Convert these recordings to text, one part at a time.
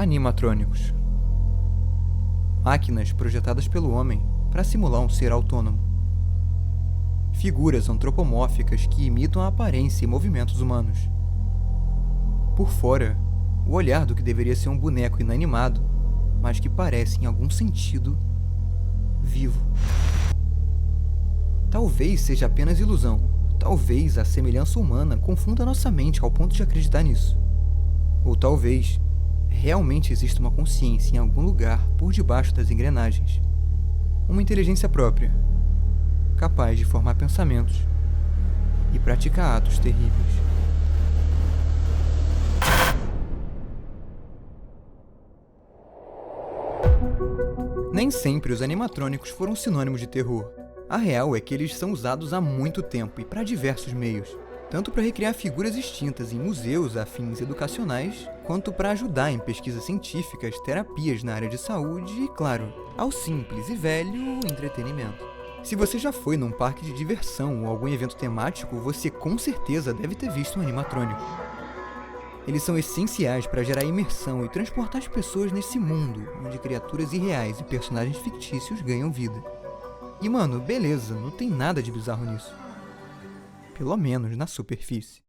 Animatrônicos. Máquinas projetadas pelo homem para simular um ser autônomo. Figuras antropomórficas que imitam a aparência e movimentos humanos. Por fora, o olhar do que deveria ser um boneco inanimado, mas que parece, em algum sentido, vivo. Talvez seja apenas ilusão. Talvez a semelhança humana confunda nossa mente ao ponto de acreditar nisso. Ou talvez realmente exista uma consciência em algum lugar por debaixo das engrenagens. Uma inteligência própria, capaz de formar pensamentos e praticar atos terríveis. Nem sempre os animatrônicos foram sinônimos de terror. A real é que eles são usados há muito tempo e para diversos meios, tanto para recriar figuras extintas em museus a fins educacionais, quanto para ajudar em pesquisas científicas, terapias na área de saúde e, claro, ao simples e velho entretenimento. Se você já foi num parque de diversão ou algum evento temático, você com certeza deve ter visto um animatrônico. Eles são essenciais para gerar imersão e transportar as pessoas nesse mundo, onde criaturas irreais e personagens fictícios ganham vida. E mano, beleza, não tem nada de bizarro nisso. Pelo menos na superfície.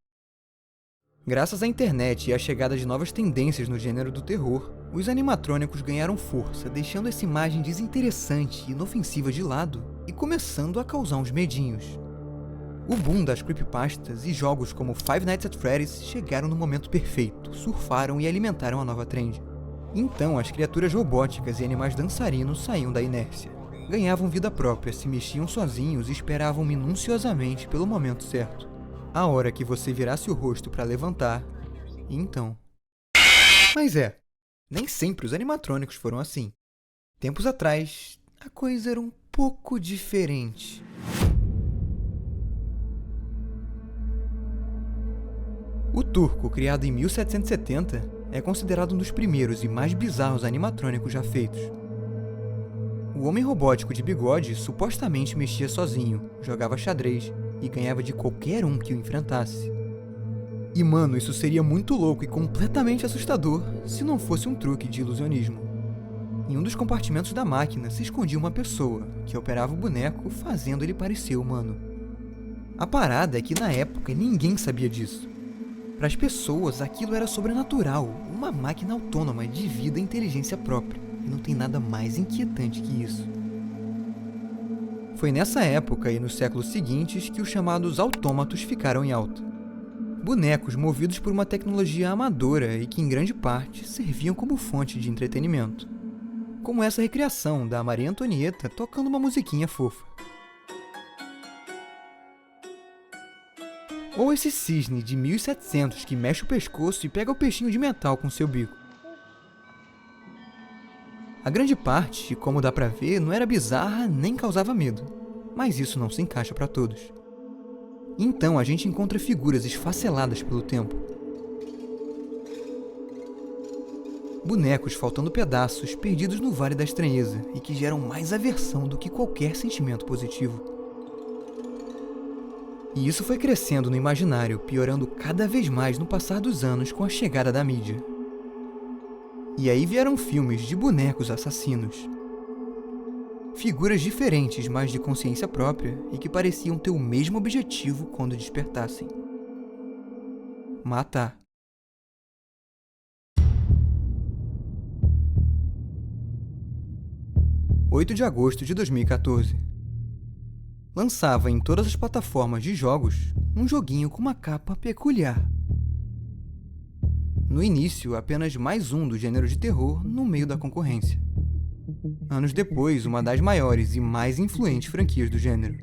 Graças à internet e à chegada de novas tendências no gênero do terror, os animatrônicos ganharam força, deixando essa imagem desinteressante e inofensiva de lado e começando a causar uns medinhos. O boom das creepypastas e jogos como Five Nights at Freddy's chegaram no momento perfeito, surfaram e alimentaram a nova trend. Então as criaturas robóticas e animais dançarinos saíam da inércia. Ganhavam vida própria, se mexiam sozinhos e esperavam minuciosamente pelo momento certo. A hora que você virasse o rosto para levantar, e então... Mas nem sempre os animatrônicos foram assim. Tempos atrás, a coisa era um pouco diferente. O turco, criado em 1770, é considerado um dos primeiros e mais bizarros animatrônicos já feitos. O homem robótico de bigode supostamente mexia sozinho, jogava xadrez e ganhava de qualquer um que o enfrentasse. E mano, isso seria muito louco e completamente assustador se não fosse um truque de ilusionismo. Em um dos compartimentos da máquina se escondia uma pessoa, que operava o boneco fazendo ele parecer humano. A parada é que na época ninguém sabia disso. Para as pessoas aquilo era sobrenatural, uma máquina autônoma de vida e inteligência própria. E não tem nada mais inquietante que isso. Foi nessa época e nos séculos seguintes que os chamados autômatos ficaram em alta. Bonecos movidos por uma tecnologia amadora e que em grande parte serviam como fonte de entretenimento. Como essa recriação da Maria Antonieta tocando uma musiquinha fofa. Ou esse cisne de 1700 que mexe o pescoço e pega o peixinho de metal com seu bico. A grande parte, como dá pra ver, não era bizarra nem causava medo, mas isso não se encaixa pra todos. Então a gente encontra figuras esfaceladas pelo tempo. Bonecos faltando pedaços, perdidos no vale da estranheza e que geram mais aversão do que qualquer sentimento positivo. E isso foi crescendo no imaginário, piorando cada vez mais no passar dos anos com a chegada da mídia. E aí vieram filmes de bonecos assassinos. Figuras diferentes, mas de consciência própria e que pareciam ter o mesmo objetivo quando despertassem: matar. – 8 de agosto de 2014. Lançava em todas as plataformas de jogos um joguinho com uma capa peculiar. No início, apenas mais um do gênero de terror no meio da concorrência. Anos depois, uma das maiores e mais influentes franquias do gênero.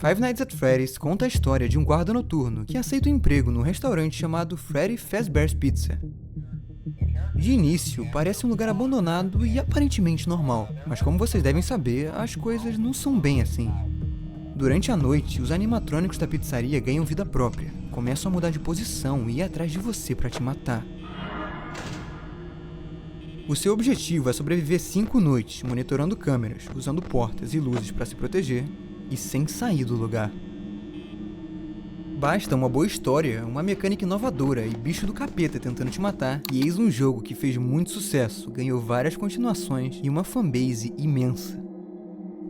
Five Nights at Freddy's conta a história de um guarda noturno que aceita um emprego num restaurante chamado Freddy Fazbear's Pizza. De início, parece um lugar abandonado e aparentemente normal, mas como vocês devem saber, as coisas não são bem assim. Durante a noite, os animatrônicos da pizzaria ganham vida própria, começam a mudar de posição e ir atrás de você para te matar. O seu objetivo é sobreviver 5 noites, monitorando câmeras, usando portas e luzes para se proteger e sem sair do lugar. Basta uma boa história, uma mecânica inovadora e bicho do capeta tentando te matar, e eis um jogo que fez muito sucesso, ganhou várias continuações e uma fanbase imensa.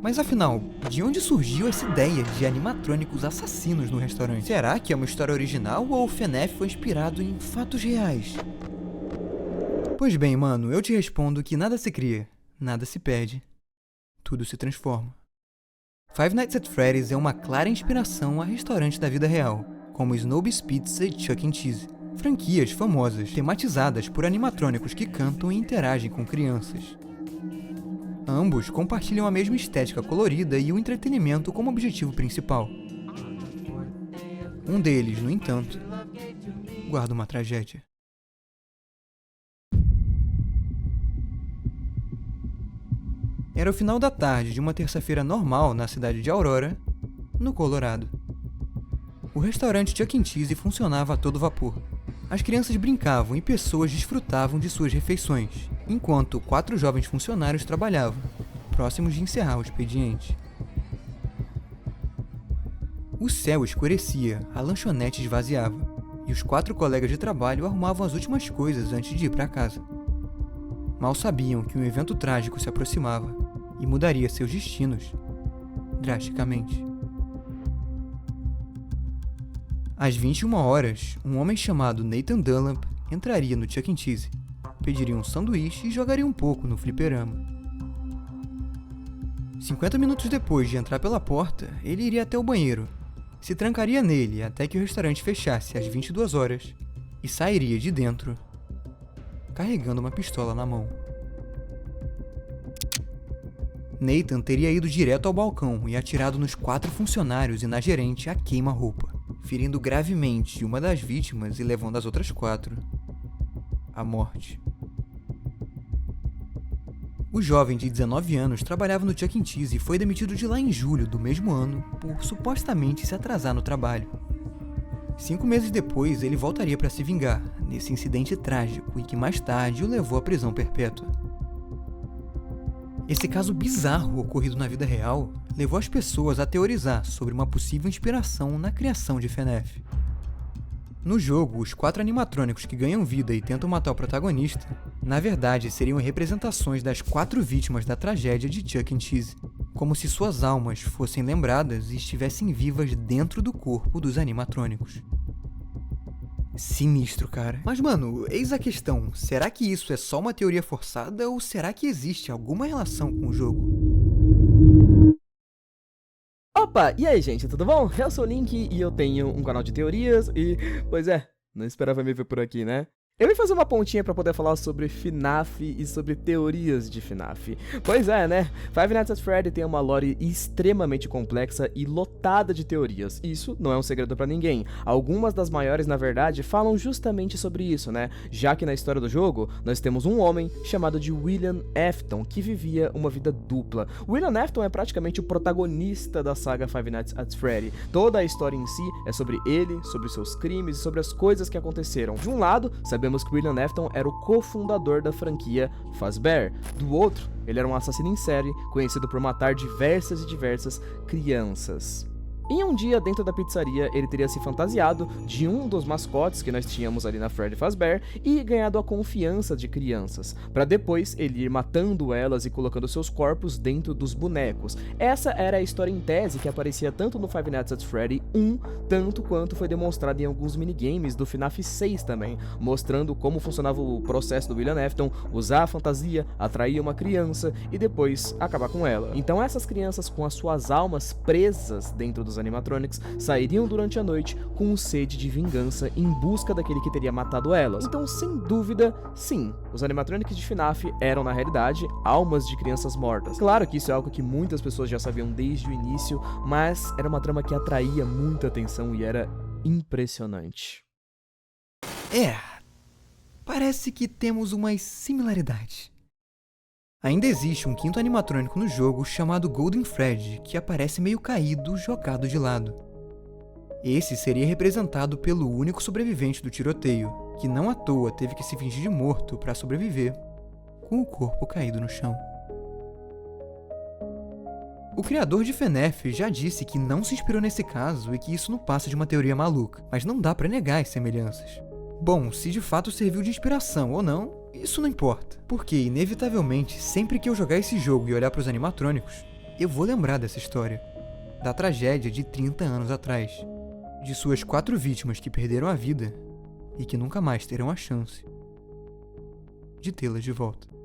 Mas afinal, de onde surgiu essa ideia de animatrônicos assassinos no restaurante? Será que é uma história original ou o FNAF foi inspirado em fatos reais? Pois bem, mano, eu te respondo que nada se cria, nada se perde, tudo se transforma. Five Nights at Freddy's é uma clara inspiração a restaurantes da vida real, como Snowbiz Pizza e Chuck E. Cheese, franquias famosas tematizadas por animatrônicos que cantam e interagem com crianças. Ambos compartilham a mesma estética colorida e o entretenimento como objetivo principal. Um deles, no entanto, guarda uma tragédia. Era o final da tarde de uma terça-feira normal na cidade de Aurora, no Colorado. O restaurante Chuck E. Cheese funcionava a todo vapor. As crianças brincavam e pessoas desfrutavam de suas refeições, enquanto 4 jovens funcionários trabalhavam, próximos de encerrar o expediente. O céu escurecia, a lanchonete esvaziava, e os 4 colegas de trabalho arrumavam as últimas coisas antes de ir para casa. Mal sabiam que um evento trágico se aproximava e mudaria seus destinos drasticamente. Às 21 horas, um homem chamado Nathan Dunlap entraria no Chuck E. Cheese, pediria um sanduíche e jogaria um pouco no fliperama. 50 minutos depois de entrar pela porta, ele iria até o banheiro, se trancaria nele até que o restaurante fechasse às 22 horas e sairia de dentro, carregando uma pistola na mão. Nathan teria ido direto ao balcão e atirado nos 4 funcionários e na gerente a queima-roupa, ferindo gravemente uma das vítimas e levando as outras 4 à morte. O jovem de 19 anos trabalhava no Chuck E. Cheese e foi demitido de lá em julho do mesmo ano por supostamente se atrasar no trabalho. 5 meses depois, ele voltaria para se vingar, nesse incidente trágico e que mais tarde o levou à prisão perpétua. Esse caso bizarro ocorrido na vida real levou as pessoas a teorizar sobre uma possível inspiração na criação de FNAF. No jogo, os 4 animatrônicos que ganham vida e tentam matar o protagonista, na verdade seriam representações das 4 vítimas da tragédia de Chuck E. Cheese, como se suas almas fossem lembradas e estivessem vivas dentro do corpo dos animatrônicos. Sinistro, cara. Mas, mano, eis a questão. Será que isso é só uma teoria forçada ou será que existe alguma relação com o jogo? Opa, e aí gente, tudo bom? Eu sou o Link e eu tenho um canal de teorias e, pois é, não esperava me ver por aqui, né? Eu vim fazer uma pontinha pra poder falar sobre FNAF e sobre teorias de FNAF. Pois é, né? Five Nights at Freddy tem uma lore extremamente complexa e lotada de teorias. Isso não é um segredo pra ninguém. Algumas das maiores, na verdade, falam justamente sobre isso, né? Já que na história do jogo, nós temos um homem chamado de William Afton, que vivia uma vida dupla. William Afton é praticamente o protagonista da saga Five Nights at Freddy. Toda a história em si é sobre ele, sobre seus crimes e sobre as coisas que aconteceram. De um lado, sabemos que William Afton era o cofundador da franquia Fazbear. Do outro, ele era um assassino em série, conhecido por matar diversas crianças. Em um dia, dentro da pizzaria, ele teria se fantasiado de um dos mascotes que nós tínhamos ali na Freddy Fazbear e ganhado a confiança de crianças, para depois ele ir matando elas e colocando seus corpos dentro dos bonecos. Essa era a história em tese que aparecia tanto no Five Nights at Freddy 1, tanto quanto foi demonstrado em alguns minigames do FNAF 6 também, mostrando como funcionava o processo do William Afton usar a fantasia, atrair uma criança e depois acabar com ela. Então essas crianças com as suas almas presas dentro dos animatronics sairiam durante a noite com sede de vingança em busca daquele que teria matado elas. Então, sem dúvida, sim, os animatronics de FNAF eram na realidade almas de crianças mortas. Claro que isso é algo que muitas pessoas já sabiam desde o início, mas era uma trama que atraía muita atenção e era impressionante. Parece que temos umas similaridades. Ainda existe um 5º animatrônico no jogo chamado Golden Freddy, que aparece meio caído, jogado de lado. Esse seria representado pelo único sobrevivente do tiroteio, que não à toa teve que se fingir de morto para sobreviver, com o corpo caído no chão. O criador de FNAF já disse que não se inspirou nesse caso e que isso não passa de uma teoria maluca, mas não dá pra negar as semelhanças. Bom, se de fato serviu de inspiração ou não, isso não importa, porque inevitavelmente, sempre que eu jogar esse jogo e olhar pros animatrônicos, eu vou lembrar dessa história, da tragédia de 30 anos atrás, de suas 4 vítimas que perderam a vida e que nunca mais terão a chance de tê-las de volta.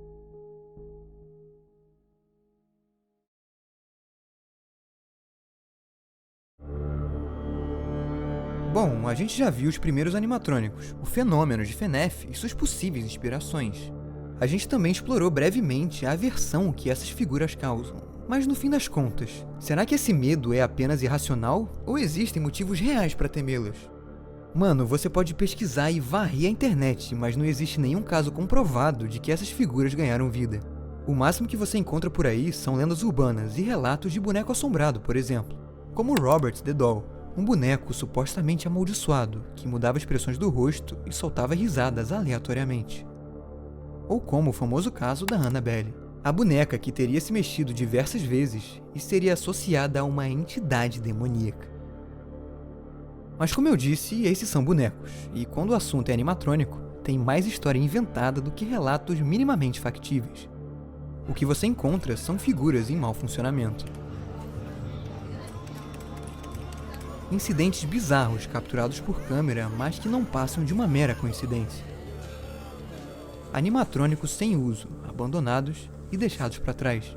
Bom, a gente já viu os primeiros animatrônicos, o fenômeno de FNAF e suas possíveis inspirações. A gente também explorou brevemente a aversão que essas figuras causam. Mas no fim das contas, será que esse medo é apenas irracional ou existem motivos reais para temê-las? Mano, você pode pesquisar e varrer a internet, mas não existe nenhum caso comprovado de que essas figuras ganharam vida. O máximo que você encontra por aí são lendas urbanas e relatos de boneco assombrado, por exemplo, como Robert the Doll, um boneco supostamente amaldiçoado que mudava expressões do rosto e soltava risadas aleatoriamente. Ou como o famoso caso da Annabelle, a boneca que teria se mexido diversas vezes e seria associada a uma entidade demoníaca. Mas como eu disse, esses são bonecos, e quando o assunto é animatrônico, tem mais história inventada do que relatos minimamente factíveis. O que você encontra são figuras em mau funcionamento. Incidentes bizarros capturados por câmera, mas que não passam de uma mera coincidência. Animatrônicos sem uso, abandonados e deixados para trás.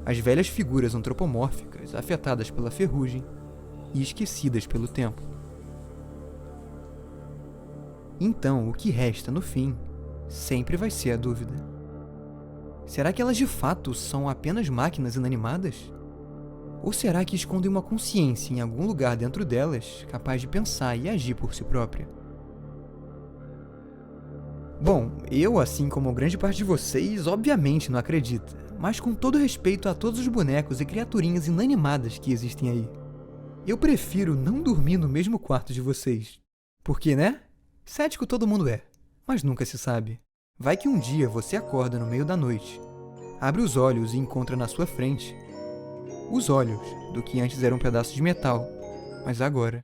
As velhas figuras antropomórficas afetadas pela ferrugem e esquecidas pelo tempo. Então, o que resta no fim sempre vai ser a dúvida. Será que elas de fato são apenas máquinas inanimadas? Ou será que escondem uma consciência em algum lugar dentro delas capaz de pensar e agir por si própria? Bom, eu, assim como grande parte de vocês, obviamente não acredita, mas com todo respeito a todos os bonecos e criaturinhas inanimadas que existem aí. Eu prefiro não dormir no mesmo quarto de vocês. Porque, né? Cético todo mundo é, mas nunca se sabe. Vai que um dia você acorda no meio da noite, abre os olhos e encontra na sua frente os olhos do que antes era um pedaço de metal, mas agora